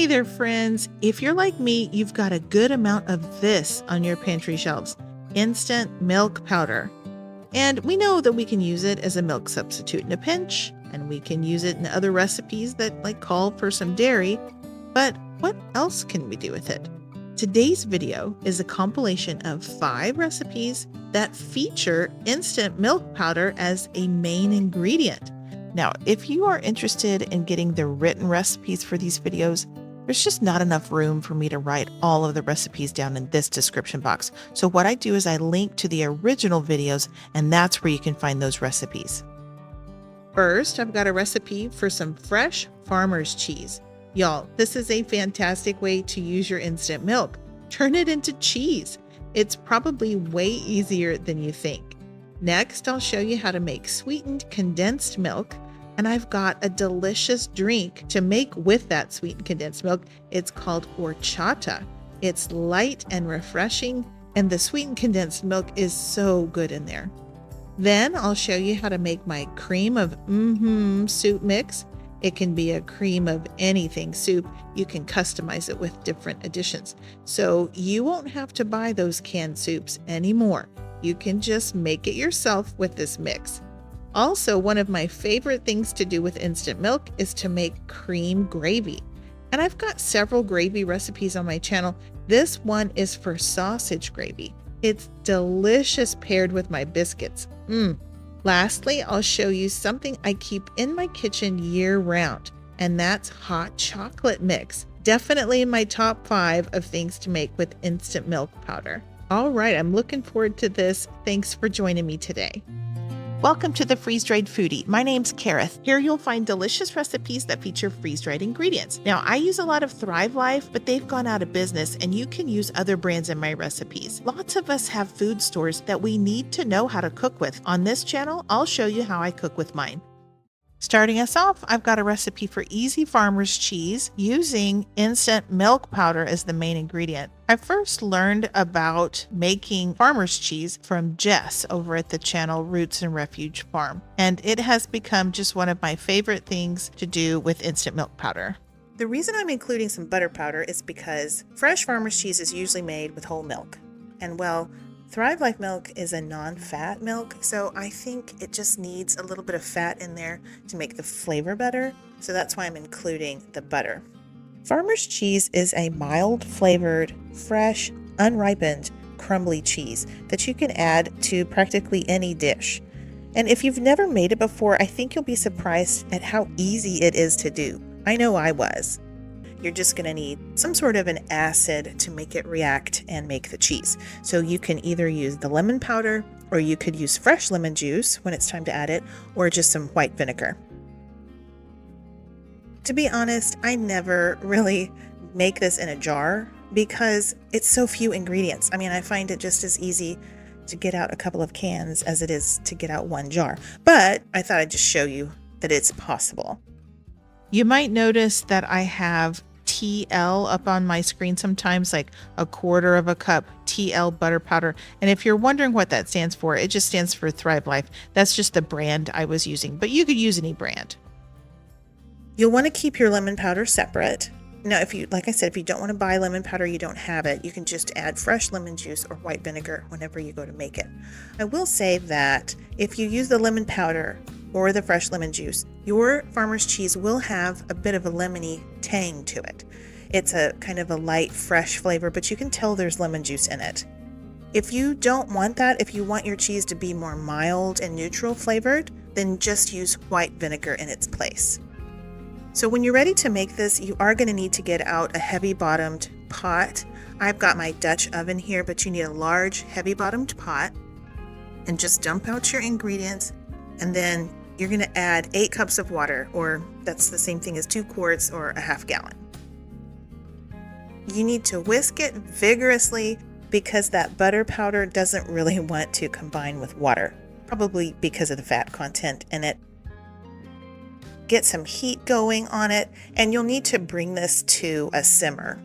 Hey there, friends. If you're like me, you've got a good amount of this on your pantry shelves, instant milk powder. And we know that we can use it as a milk substitute in a pinch, and we can use it in other recipes that call for some dairy. But what else can we do with it? Today's video is a compilation of 5 recipes that feature instant milk powder as a main ingredient. Now, if you are interested in getting the written recipes for these videos, there's just not enough room for me to write all of the recipes down in this description box. So what I do is I link to the original videos, and that's where you can find those recipes. First, I've got a recipe for some fresh farmer's cheese. Y'all, this is a fantastic way to use your instant milk. Turn it into cheese. It's probably way easier than you think. Next, I'll show you how to make sweetened condensed milk. And I've got a delicious drink to make with that sweetened condensed milk. It's called horchata. It's light and refreshing, and the sweetened condensed milk is so good in there. Then I'll show you how to make my cream of soup mix. It can be a cream of anything soup. You can customize it with different additions. So you won't have to buy those canned soups anymore. You can just make it yourself with this mix. Also, one of my favorite things to do with instant milk is to make cream gravy. And I've got several gravy recipes on my channel. This one is for sausage gravy. It's delicious paired with my biscuits. Lastly, I'll show you something I keep in my kitchen year-round, and that's hot chocolate mix. Definitely in my top 5 of things to make with instant milk powder. All right, I'm looking forward to this. Thanks for joining me today. Welcome to the Freeze-Dried Foodie. My name's Kareth. Here you'll find delicious recipes that feature freeze-dried ingredients. Now, I use a lot of Thrivalist, but they've gone out of business, and you can use other brands in my recipes. Lots of us have food stores that we need to know how to cook with. On this channel, I'll show you how I cook with mine. Starting us off, I've got a recipe for easy farmer's cheese using instant milk powder as the main ingredient. I first learned about making farmer's cheese from Jess over at the channel Roots and Refuge Farm, and it has become just one of my favorite things to do with instant milk powder. The reason I'm including some butter powder is because fresh farmer's cheese is usually made with whole milk, and well, Thrive Life milk is a non-fat milk, so I think it just needs a little bit of fat in there to make the flavor better, so that's why I'm including the butter. Farmer's cheese is a mild flavored, fresh, unripened, crumbly cheese that you can add to practically any dish. And if you've never made it before, I think you'll be surprised at how easy it is to do. I know I was. You're just going to need some sort of an acid to make it react and make the cheese. So you can either use the lemon powder, or you could use fresh lemon juice when it's time to add it, or just some white vinegar. To be honest, I never really make this in a jar because it's so few ingredients. I mean, I find it just as easy to get out a couple of cans as it is to get out one jar. But I thought I'd just show you that it's possible. You might notice that I have TL up on my screen sometimes, like a 1/4 cup TL butter powder. And if you're wondering what that stands for, it just stands for Thrive Life. That's just the brand I was using, but you could use any brand. You'll want to keep your lemon powder separate. Now, like I said, if you don't want to buy lemon powder, you don't have it, you can just add fresh lemon juice or white vinegar whenever you go to make it. I will say that if you use the lemon powder or the fresh lemon juice, your farmer's cheese will have a bit of a lemony tang to it. It's a kind of a light, fresh flavor, but you can tell there's lemon juice in it. If you don't want that, if you want your cheese to be more mild and neutral flavored, then just use white vinegar in its place. So when you're ready to make this, you are going to need to get out a heavy-bottomed pot. I've got my Dutch oven here, but you need a large, heavy-bottomed pot. And just dump out your ingredients, and then you're going to add 8 cups of water, or that's the same thing as 2 quarts or a half gallon. You need to whisk it vigorously because that butter powder doesn't really want to combine with water, probably because of the fat content in it. Get some heat going on it, and you'll need to bring this to a simmer.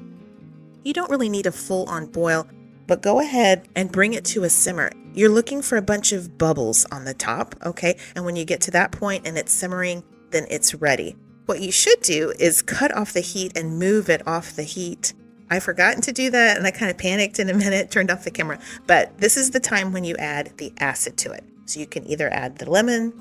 You don't really need a full-on boil, but go ahead and bring it to a simmer. You're looking for a bunch of bubbles on the top, okay? And when you get to that point and it's simmering, then it's ready. What you should do is cut off the heat and move it off the heat. I forgotten to do that and I kind of panicked in a minute, turned off the camera. But this is the time when you add the acid to it. So you can either add the lemon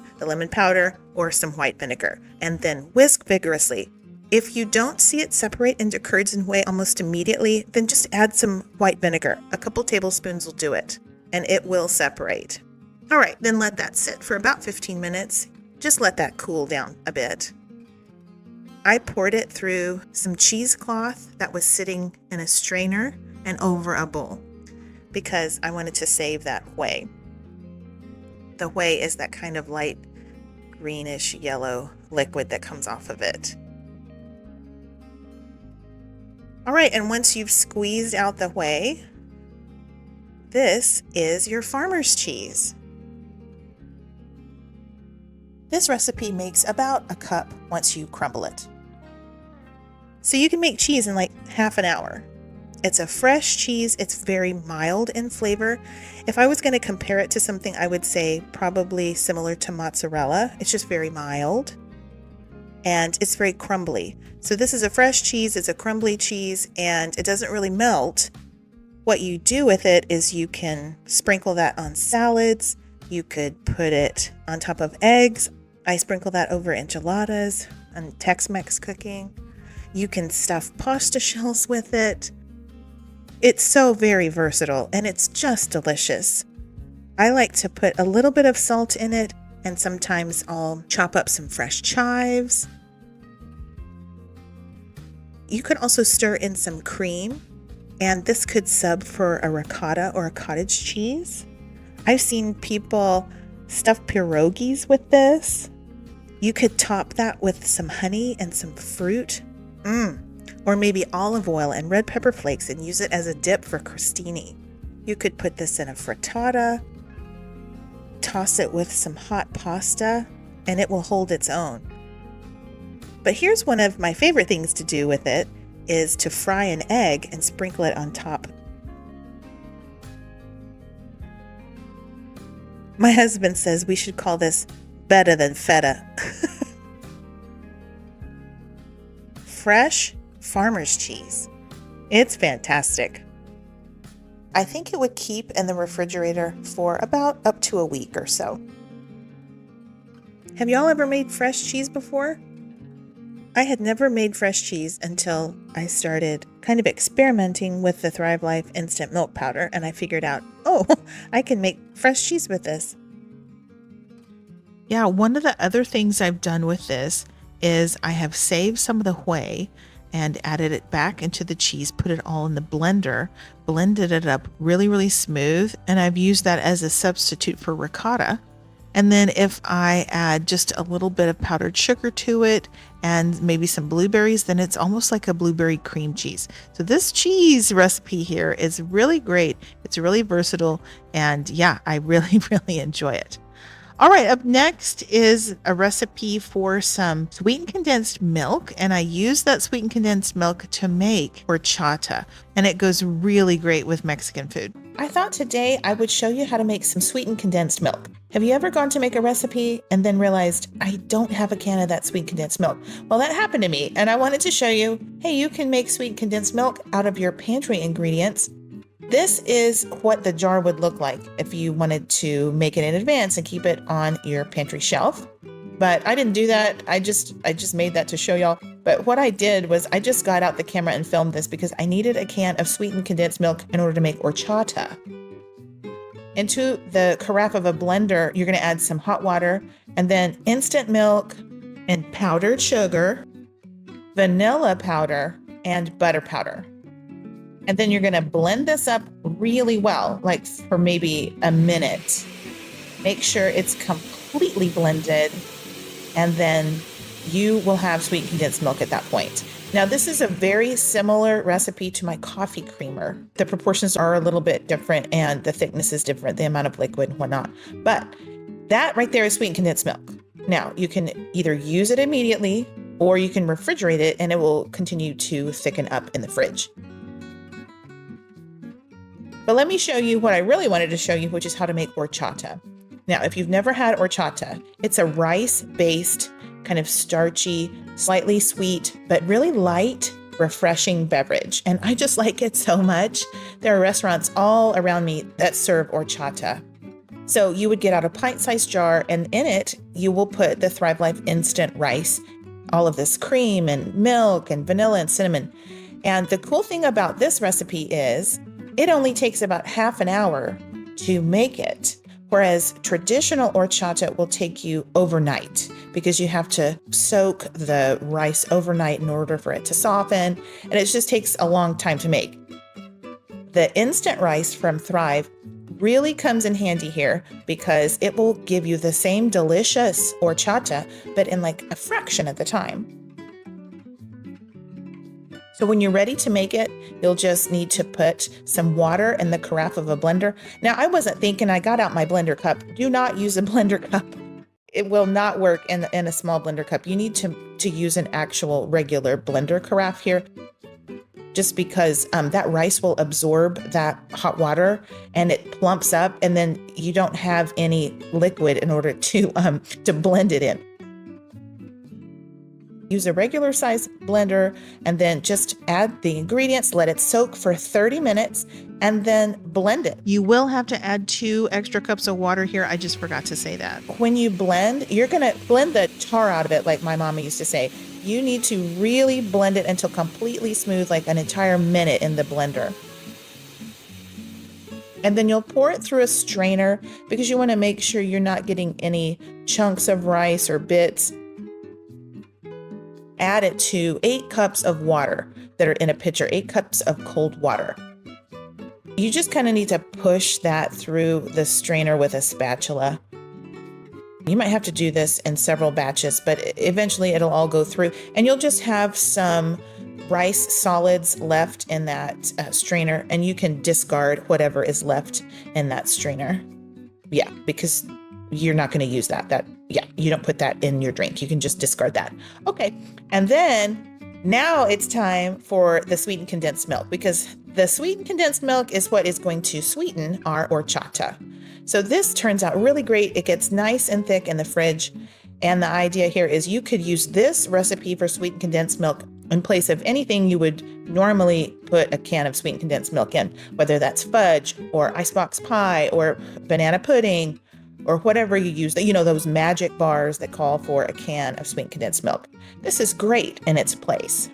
powder, or some white vinegar, and then whisk vigorously. If you don't see it separate into curds and whey almost immediately, then just add some white vinegar. A couple tablespoons will do it, and it will separate. All right, then let that sit for about 15 minutes. Just let that cool down a bit. I poured it through some cheesecloth that was sitting in a strainer and over a bowl because I wanted to save that whey. The whey is that kind of light greenish yellow liquid that comes off of it. All right, and once you've squeezed out the whey, this is your farmer's cheese. This recipe makes about a cup once you crumble it. So you can make cheese in like half an hour. It's a fresh cheese. It's very mild in flavor. If I was going to compare it to something, I would say probably similar to mozzarella. It's just very mild and it's very crumbly. So this is a fresh cheese. It's a crumbly cheese and it doesn't really melt. What you do with it is you can sprinkle that on salads. You could put it on top of eggs. I sprinkle that over enchiladas and Tex-Mex cooking. You can stuff pasta shells with it. It's so very versatile and it's just delicious. I like to put a little bit of salt in it, and sometimes I'll chop up some fresh chives. You could also stir in some cream, and this could sub for a ricotta or a cottage cheese. I've seen people stuff pierogies with this. You could top that with some honey and some fruit. Or maybe olive oil and red pepper flakes and use it as a dip for crostini. You could put this in a frittata, toss it with some hot pasta, and it will hold its own. But here's one of my favorite things to do with it is to fry an egg and sprinkle it on top. My husband says we should call this better than feta. Fresh farmer's cheese. It's fantastic. I think it would keep in the refrigerator for about up to a week or so. Have y'all ever made fresh cheese before? I had never made fresh cheese until I started kind of experimenting with the Thrive Life instant milk powder, and I figured out, oh, I can make fresh cheese with this. Yeah, one of the other things I've done with this is I have saved some of the whey and added it back into the cheese, put it all in the blender, blended it up really, really smooth, and I've used that as a substitute for ricotta. And then if I add just a little bit of powdered sugar to it and maybe some blueberries, then it's almost like a blueberry cream cheese. So this cheese recipe here is really great. It's really versatile, and yeah, I really, really enjoy it. All right, up next is a recipe for some sweetened condensed milk, and I use that sweetened condensed milk to make horchata, and it goes really great with Mexican food. I thought today I would show you how to make some sweetened condensed milk. Have you ever gone to make a recipe and then realized, I don't have a can of that sweet condensed milk? Well, that happened to me, and I wanted to show you, hey, you can make sweet condensed milk out of your pantry ingredients. This is what the jar would look like if you wanted to make it in advance and keep it on your pantry shelf. But I didn't do that. I just made that to show y'all. But what I did was I just got out the camera and filmed this because I needed a can of sweetened condensed milk in order to make horchata. Into the carafe of a blender, you're going to add some hot water and then instant milk and powdered sugar, vanilla powder, and butter powder. And then you're going to blend this up really well, like for maybe a minute. Make sure it's completely blended, and then you will have sweet condensed milk at that point. Now, this is a very similar recipe to my coffee creamer. The proportions are a little bit different and the thickness is different, the amount of liquid and whatnot. But that right there is sweet condensed milk. Now, you can either use it immediately or you can refrigerate it and it will continue to thicken up in the fridge. But let me show you what I really wanted to show you, which is how to make horchata. Now, if you've never had horchata, it's a rice-based kind of starchy, slightly sweet, but really light, refreshing beverage. And I just like it so much. There are restaurants all around me that serve horchata. So you would get out a pint-sized jar, and in it, you will put the Thrivalist instant rice, all of this cream and milk and vanilla and cinnamon. And the cool thing about this recipe is it only takes about half an hour to make it, whereas traditional horchata will take you overnight because you have to soak the rice overnight in order for it to soften, and it just takes a long time to make. The instant rice from Thrive really comes in handy here because it will give you the same delicious horchata, but in like a fraction of the time. So when you're ready to make it, you'll just need to put some water in the carafe of a blender. Now, I wasn't thinking, I got out my blender cup. Do not use a blender cup. It will not work in a small blender cup. You need to use an actual regular blender carafe here, just because that rice will absorb that hot water and it plumps up, and then you don't have any liquid in order to blend it in. Use a regular size blender and then just add the ingredients, let it soak for 30 minutes, and then blend it. You will have to add 2 extra cups of water here. I just forgot to say that. When you blend, you're gonna blend the tar out of it, like my mama used to say. You need to really blend it until completely smooth, like an entire minute in the blender. And then you'll pour it through a strainer because you want to make sure you're not getting any chunks of rice or bits. Add it to 8 cups of water that are in a pitcher, 8 cups of cold water. You just kind of need to push that through the strainer with a spatula. You might have to do this in several batches, but eventually it'll all go through, and you'll just have some rice solids left in that strainer, and you can discard whatever is left in that strainer. Yeah, because you're not going to use that. You don't put that in your drink. You can just discard that. Okay. And then now it's time for the sweetened condensed milk, because the sweetened condensed milk is what is going to sweeten our horchata. So this turns out really great. It gets nice and thick in the fridge. And the idea here is you could use this recipe for sweetened condensed milk in place of anything you would normally put a can of sweetened condensed milk in, whether that's fudge or icebox pie or banana pudding or whatever you use, those magic bars that call for a can of sweetened condensed milk. This is great in its place.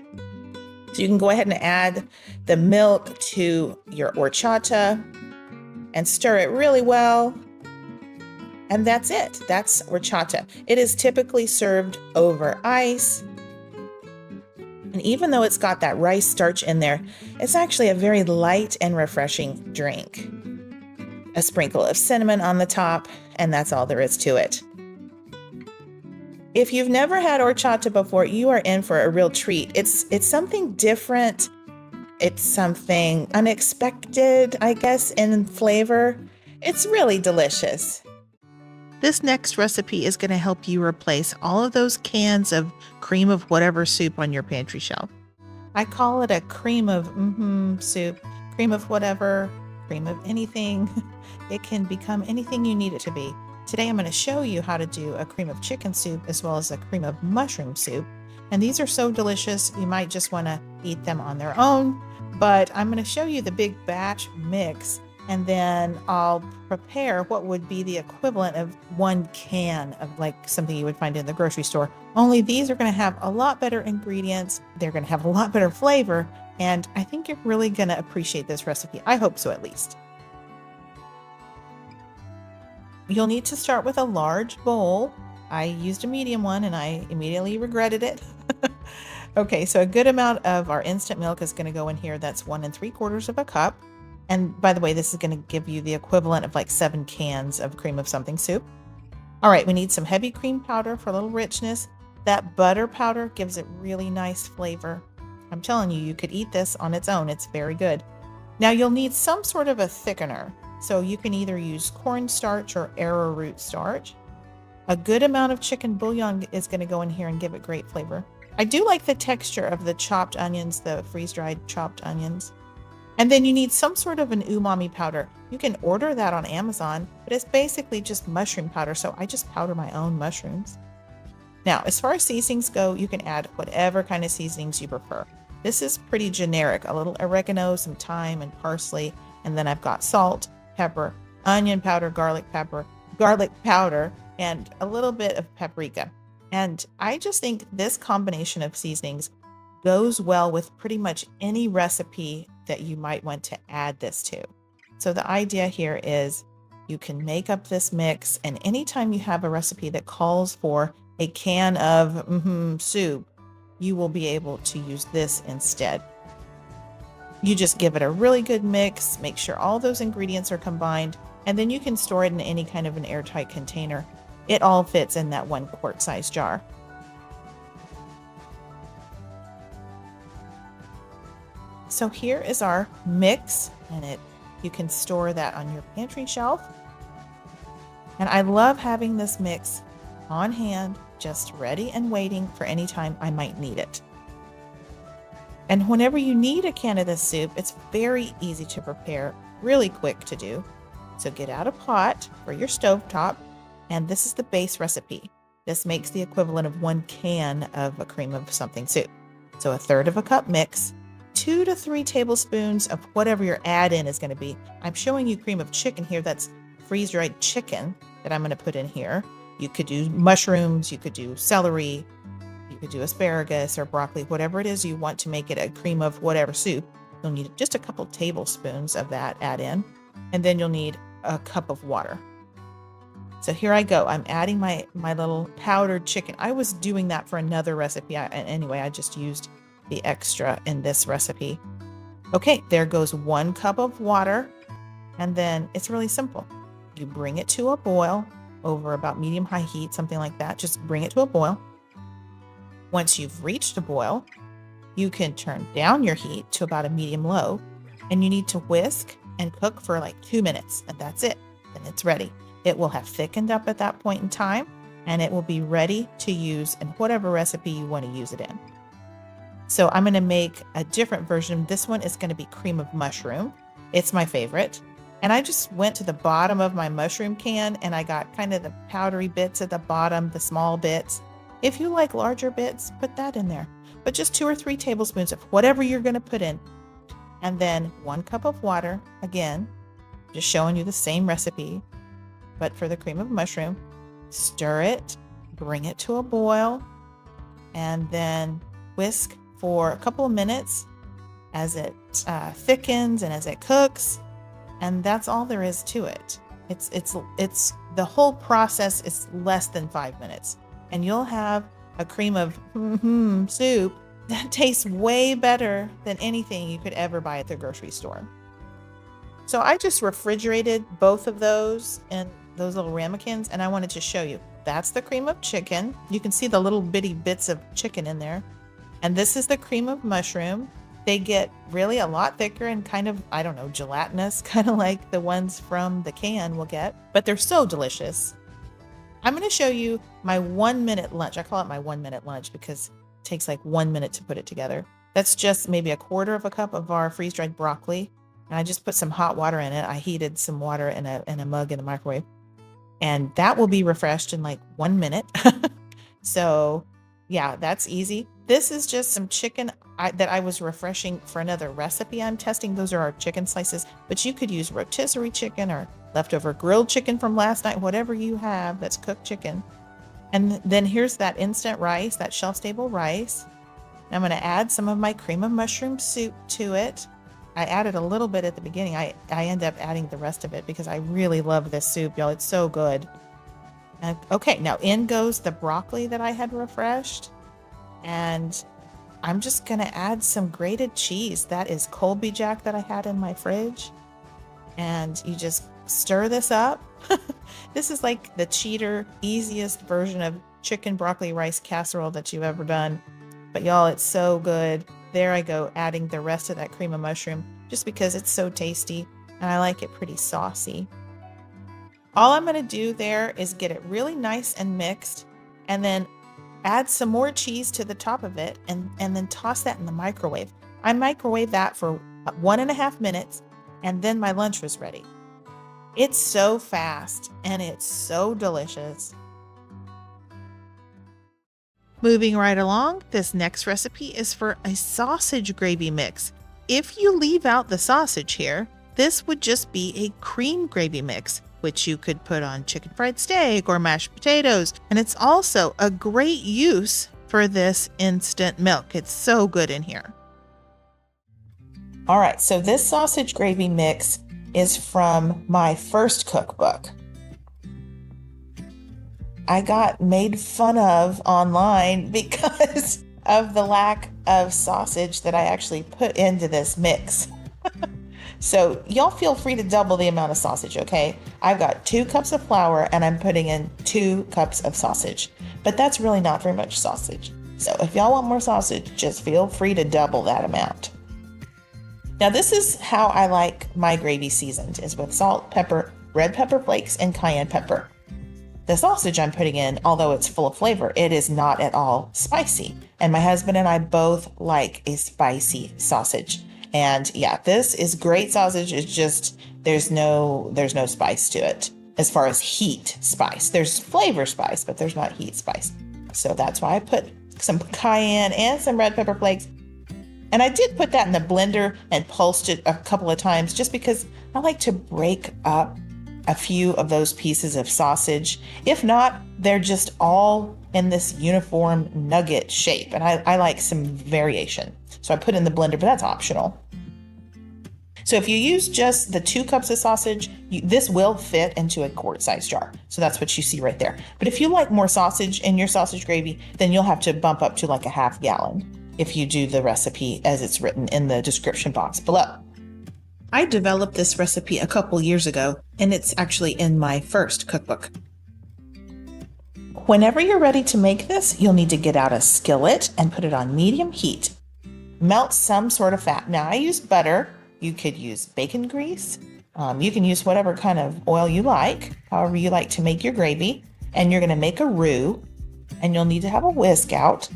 So you can go ahead and add the milk to your horchata and stir it really well. And that's it. That's horchata. It is typically served over ice. And even though it's got that rice starch in there, it's actually a very light and refreshing drink. A sprinkle of cinnamon on the top, and that's all there is to it. If you've never had horchata before, you are in for a real treat. It's something different. It's something unexpected, I guess, in flavor. It's really delicious. This next recipe is going to help you replace all of those cans of cream of whatever soup on your pantry shelf. I call it a cream of soup, cream of whatever, cream of anything. It can become anything you need it to be. Today I'm going to show you how to do a cream of chicken soup as well as a cream of mushroom soup. And these are so delicious, you might just want to eat them on their own. But I'm going to show you the big batch mix, and then I'll prepare what would be the equivalent of 1 can of like something you would find in the grocery store. Only these are going to have a lot better ingredients. They're going to have a lot better flavor. And I think you're really going to appreciate this recipe. I hope so, at least. You'll need to start with a large bowl. I used a medium one and I immediately regretted it. Okay, so a good amount of our instant milk is going to go in here. That's 1 3/4 cup. And by the way, this is going to give you the equivalent of like 7 cans of cream of something soup. All right, we need some heavy cream powder for a little richness. That butter powder gives it really nice flavor. I'm telling you, you could eat this on its own. It's very good. Now you'll need some sort of a thickener. So you can either use cornstarch or arrowroot starch. A good amount of chicken bouillon is going to go in here and give it great flavor. I do like the texture of the chopped onions, the freeze-dried chopped onions. And then you need some sort of an umami powder. You can order that on Amazon, but it's basically just mushroom powder. So I just powder my own mushrooms. Now, as far as seasonings go, you can add whatever kind of seasonings you prefer. This is pretty generic, a little oregano, some thyme and parsley, and then I've got salt, pepper, onion powder, garlic powder, and a little bit of paprika. And I just think this combination of seasonings goes well with pretty much any recipe that you might want to add this to. So the idea here is you can make up this mix, and anytime you have a recipe that calls for a can of soup, you will be able to use this instead. You just give it a really good mix, make sure all those ingredients are combined, and then you can store it in any kind of an airtight container. It all fits in that 1 quart size jar. So here is our mix, and you can store that on your pantry shelf. And I love having this mix on hand, just ready and waiting for any time I might need it. And whenever you need a can of this soup, it's very easy to prepare, really quick to do. So get out a pot for your stovetop, and this is the base recipe. This makes the equivalent of 1 can of a cream of something soup. So 1/3 cup mix, 2 to 3 tablespoons of whatever your add-in is going to be. I'm showing you cream of chicken here. That's freeze-dried chicken that I'm going to put in here. You could do mushrooms, you could do celery, you could do asparagus or broccoli, whatever it is you want to make it a cream of whatever soup. You'll need just a couple tablespoons of that add-in, and then you'll need a cup of water. So here I go. I'm adding my little powdered chicken. I was doing that for another recipe. Anyway, I just used the extra in this recipe. Okay, there goes 1 cup of water, and then it's really simple. You bring it to a boil over about medium-high heat, something like that. Just bring it to a boil. Once you've reached a boil, you can turn down your heat to about a medium-low, and you need to whisk and cook for like 2 minutes, and that's it. Then it's ready. It will have thickened up at that point in time, and it will be ready to use in whatever recipe you want to use it in. So I'm going to make a different version. This one is going to be cream of mushroom. It's my favorite. And I just went to the bottom of my mushroom can, and I got kind of the powdery bits at the bottom, the small bits. If you like larger bits, put that in there. But just 2 or 3 tablespoons of whatever you're going to put in. And then 1 cup of water. Again, just showing you the same recipe, but for the cream of mushroom. Stir it, bring it to a boil, and then whisk for a couple of minutes as it thickens and as it cooks. And that's all there is to it. It's the whole process is less than 5 minutes, and you'll have a cream of soup that tastes way better than anything you could ever buy at the grocery store. So I just refrigerated both of those in those little ramekins, and I wanted to show you. That's the cream of chicken. You can see the little bitty bits of chicken in there. And this is the cream of mushroom. They get really a lot thicker and kind of, I don't know, gelatinous, kind of like the ones from the can will get, but they're so delicious. I'm going to show you my 1-minute lunch. I call it my 1-minute lunch because it takes like 1 minute to put it together. That's just maybe 1/4 cup of our freeze-dried broccoli. And I just put some hot water in it. I heated some water in a mug in the microwave. And that will be refreshed in like 1 minute. So yeah, that's easy. This is just some chicken that I was refreshing for another recipe I'm testing. Those are our chicken slices, but you could use rotisserie chicken or leftover grilled chicken from last night, whatever you have that's cooked chicken. And then here's that instant rice, that shelf-stable rice. And I'm going to add some of my cream of mushroom soup to it. I added a little bit at the beginning. I end up adding the rest of it because I really love this soup, y'all. It's so good. And, okay, now in goes the broccoli that I had refreshed. And I'm just going to add some grated cheese. That is Colby Jack that I had in my fridge. And you just stir this up. This is like the cheater, easiest version of chicken broccoli rice casserole that you've ever done. But y'all, it's so good. There I go, adding the rest of that cream of mushroom just because it's so tasty and I like it pretty saucy. All I'm going to do there is get it really nice and mixed, and then add some more cheese to the top of it, and then toss that in the microwave. I microwaved that for 1.5 minutes, and then my lunch was ready. It's so fast and it's so delicious. Moving right along, this next recipe is for a sausage gravy mix. If you leave out the sausage here, this would just be a cream gravy mix, which you could put on chicken fried steak or mashed potatoes. And it's also a great use for this instant milk. It's so good in here. All right, so this sausage gravy mix is from my first cookbook. I got made fun of online because of the lack of sausage that I actually put into this mix. So y'all feel free to double the amount of sausage, okay? I've got 2 cups of flour and I'm putting in 2 cups of sausage, but that's really not very much sausage. So if y'all want more sausage, just feel free to double that amount. Now this is how I like my gravy seasoned, is with salt, pepper, red pepper flakes, and cayenne pepper. The sausage I'm putting in, although it's full of flavor, it is not at all spicy. And my husband and I both like a spicy sausage. And yeah, this is great sausage. It's just, there's no spice to it. As far as heat spice, there's flavor spice, but there's not heat spice. So that's why I put some cayenne and some red pepper flakes. And I did put that in the blender and pulsed it a couple of times just because I like to break up a few of those pieces of sausage. If not, they're just all in this uniform nugget shape. And I like some variation. So I put in the blender, but that's optional. So if you use just the 2 cups of sausage, this will fit into a quart-sized jar. So that's what you see right there. But if you like more sausage in your sausage gravy, then you'll have to bump up to like a half gallon if you do the recipe as it's written in the description box below. I developed this recipe a couple years ago, and it's actually in my first cookbook. Whenever you're ready to make this, you'll need to get out a skillet and put it on medium heat. Melt some sort of fat. Now I use butter. You could use bacon grease. You can use whatever kind of oil you like, however you like to make your gravy. And you're going to make a roux, and you'll need to have a whisk out.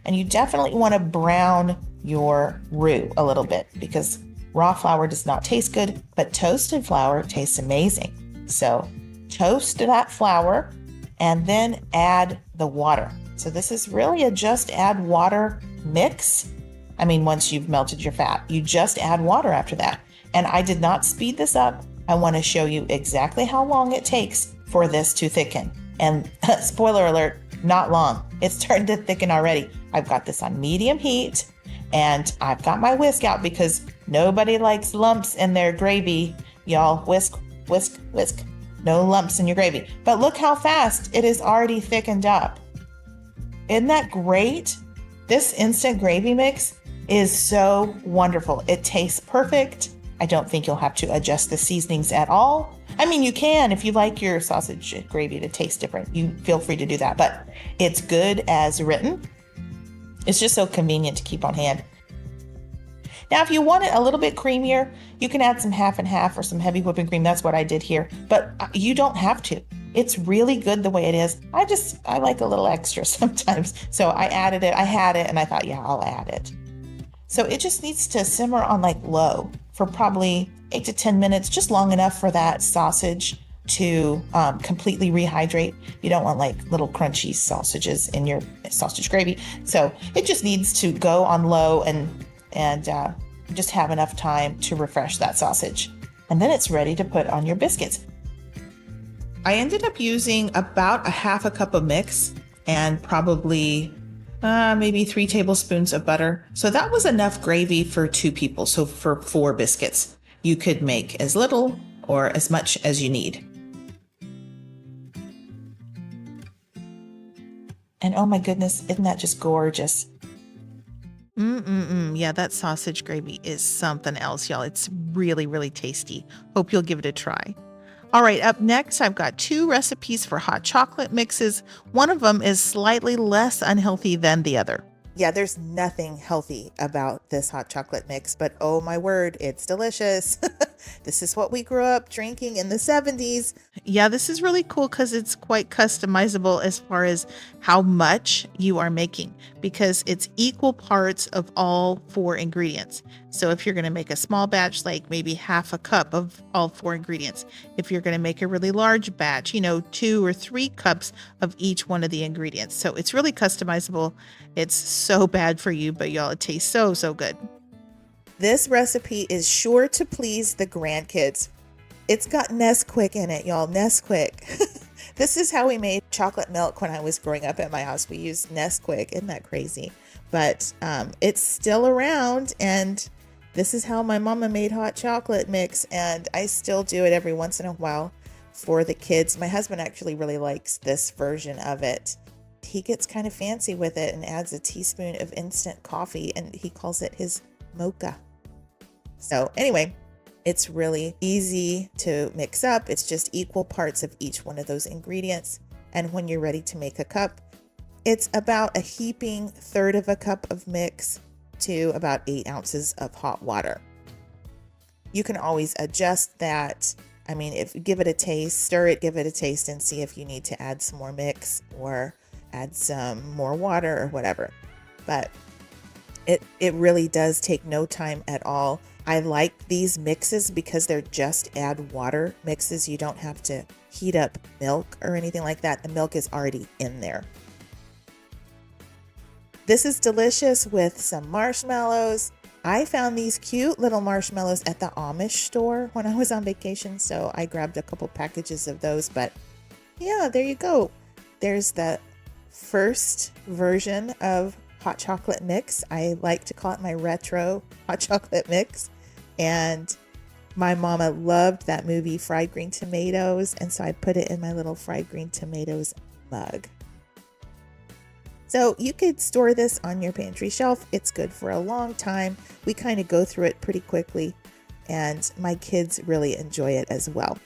And you definitely want to brown your roux a little bit because raw flour does not taste good, but toasted flour tastes amazing. So toast that flour and then add the water. So this is really a just add water mix. I mean, once you've melted your fat, you just add water after that. And I did not speed this up. I want to show you exactly how long it takes for this to thicken. And spoiler alert, not long. It's starting to thicken already. I've got this on medium heat and I've got my whisk out because nobody likes lumps in their gravy. Y'all whisk, whisk, whisk. No lumps in your gravy. But look how fast it is already thickened up. Isn't that great? This instant gravy mix is so wonderful. It tastes perfect. I don't think you'll have to adjust the seasonings at all. I mean, you can if you like your sausage gravy to taste different. You feel free to do that, but it's good as written. It's just so convenient to keep on hand. Now, if you want it a little bit creamier, you can add some half and half or some heavy whipping cream. That's what I did here, but you don't have to. It's really good the way it is. I like a little extra sometimes. So I added it. I had it and I thought, yeah, I'll add it. So it just needs to simmer on like low for probably 8 to 10 minutes, just long enough for that sausage to completely rehydrate. You don't want like little crunchy sausages in your sausage gravy. So it just needs to go on low and just have enough time to refresh that sausage. And then it's ready to put on your biscuits. I ended up using about a half a cup of mix and probably maybe 3 tablespoons of butter. So that was enough gravy for 2 people. So for 4 biscuits, you could make as little or as much as you need. And oh my goodness, isn't that just gorgeous? Yeah, that sausage gravy is something else, y'all. It's really, really tasty. Hope you'll give it a try. All right, up next, I've got 2 recipes for hot chocolate mixes. One of them is slightly less unhealthy than the other. Yeah, there's nothing healthy about this hot chocolate mix, but oh my word, it's delicious. This is what we grew up drinking in the 70s. Yeah, this is really cool because it's quite customizable as far as how much you are making, because it's equal parts of all 4 ingredients. So if you're going to make a small batch, like maybe half a cup of all 4 ingredients. If you're going to make a really large batch, 2 or 3 cups of each one of the ingredients. So it's really customizable. It's so bad for you, but y'all, it tastes so, so good. This recipe is sure to please the grandkids. It's got Nesquik in it, y'all. Nesquik. This is how we made chocolate milk when I was growing up at my house. We used Nesquik. Isn't that crazy? But it's still around, and this is how my mama made hot chocolate mix, and I still do it every once in a while for the kids. My husband actually really likes this version of it. He gets kind of fancy with it and adds a teaspoon of instant coffee, and he calls it his mocha. So anyway, it's really easy to mix up. It's just equal parts of each one of those ingredients. And when you're ready to make a cup, it's about a heaping third of a cup of mix to about 8 ounces of hot water. You can always adjust that. I mean, if you give it a taste, stir it, give it a taste, and see if you need to add some more mix or add some more water or whatever. But it really does take no time at all. I like these mixes because they're just add water mixes. You don't have to heat up milk or anything like that. The milk is already in there. This is delicious with some marshmallows. I found these cute little marshmallows at the Amish store when I was on vacation, so I grabbed a couple packages of those. But yeah, there you go. There's the first version of hot chocolate mix. I like to call it my retro hot chocolate mix. And my mama loved that movie Fried Green Tomatoes, and so I put it in my little Fried Green Tomatoes mug. So you could store this on your pantry shelf. It's good for a long time. We kind of go through it pretty quickly, and my kids really enjoy it as well.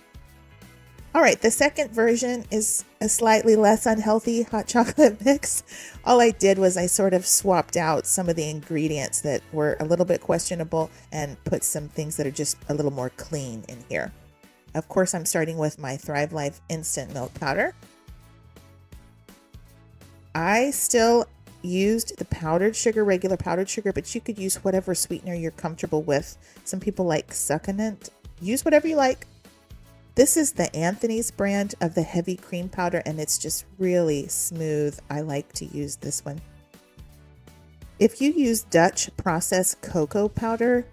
All right, the second version is a slightly less unhealthy hot chocolate mix. All I did was I sort of swapped out some of the ingredients that were a little bit questionable and put some things that are just a little more clean in here. Of course, I'm starting with my Thrivalist instant milk powder. I still used the powdered sugar, regular powdered sugar, but you could use whatever sweetener you're comfortable with. Some people like succulent. Use whatever you like. This is the Anthony's brand of the heavy cream powder, and it's just really smooth. I like to use this one. If you use Dutch processed cocoa powder,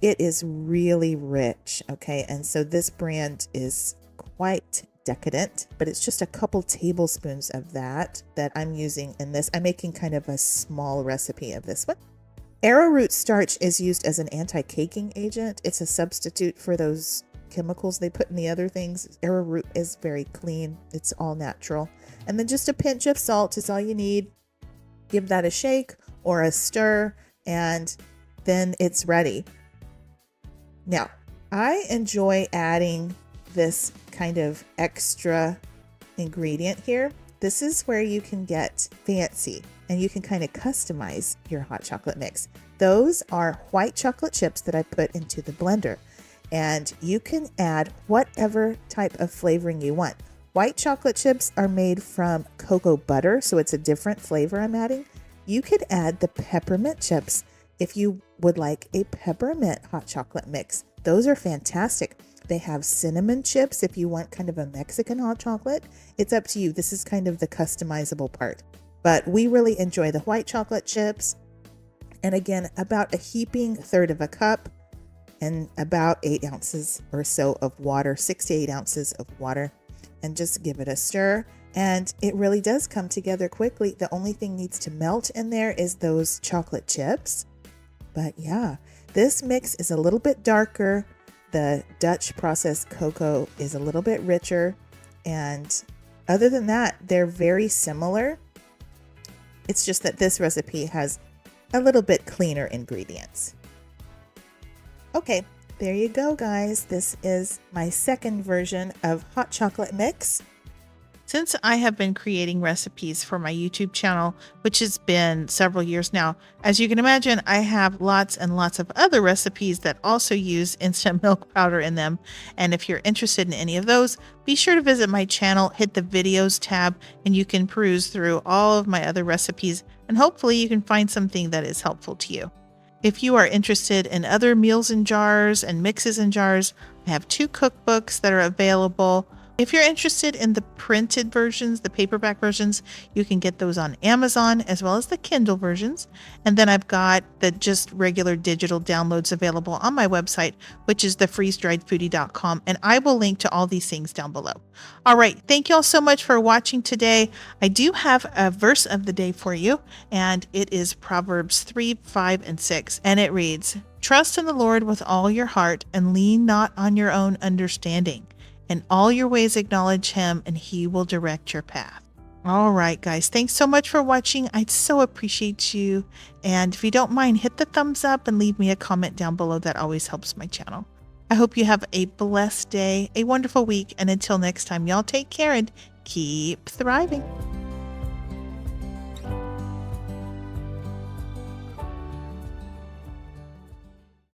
it is really rich, okay? And so this brand is quite decadent, but it's just a couple tablespoons of that I'm using in this. I'm making kind of a small recipe of this one. Arrowroot starch is used as an anti-caking agent. It's a substitute for those chemicals they put in the other things. Arrowroot is very clean. It's all natural. And then just a pinch of salt is all you need. Give that a shake or a stir, and then it's ready. Now, I enjoy adding this kind of extra ingredient here. This is where you can get fancy and you can kind of customize your hot chocolate mix. Those are white chocolate chips that I put into the blender. And you can add whatever type of flavoring you want. White chocolate chips are made from cocoa butter, so it's a different flavor I'm adding. You could add the peppermint chips if you would like a peppermint hot chocolate mix. Those are fantastic. They have cinnamon chips if you want kind of a Mexican hot chocolate. It's up to you. This is kind of the customizable part. But we really enjoy the white chocolate chips. And again, about a heaping third of a cup and about 8 ounces or so of water, 6 to 8 ounces of water, and just give it a stir. And it really does come together quickly. The only thing needs to melt in there is those chocolate chips. But yeah, this mix is a little bit darker. The Dutch processed cocoa is a little bit richer. And other than that, they're very similar. It's just that this recipe has a little bit cleaner ingredients. Okay, there you go, guys. This is my second version of hot chocolate mix. Since I have been creating recipes for my YouTube channel, which has been several years now, as you can imagine, I have lots and lots of other recipes that also use instant milk powder in them. And if you're interested in any of those, be sure to visit my channel, hit the videos tab, and you can peruse through all of my other recipes, and hopefully you can find something that is helpful to you. If you are interested in other meals in jars and mixes in jars, I have 2 cookbooks that are available. If you're interested in the printed versions, the paperback versions, you can get those on Amazon as well as the Kindle versions. And then I've got the just regular digital downloads available on my website, which is thefreezedriedfoodie.com. And I will link to all these things down below. All right. Thank you all so much for watching today. I do have a verse of the day for you, and it is Proverbs 3, 5, and 6. And it reads, "Trust in the Lord with all your heart and lean not on your own understanding. In all your ways acknowledge him, and he will direct your path." All right, guys. Thanks so much for watching. I so appreciate you. And if you don't mind, hit the thumbs up and leave me a comment down below. That always helps my channel. I hope you have a blessed day, a wonderful week, and until next time, y'all take care and keep thriving.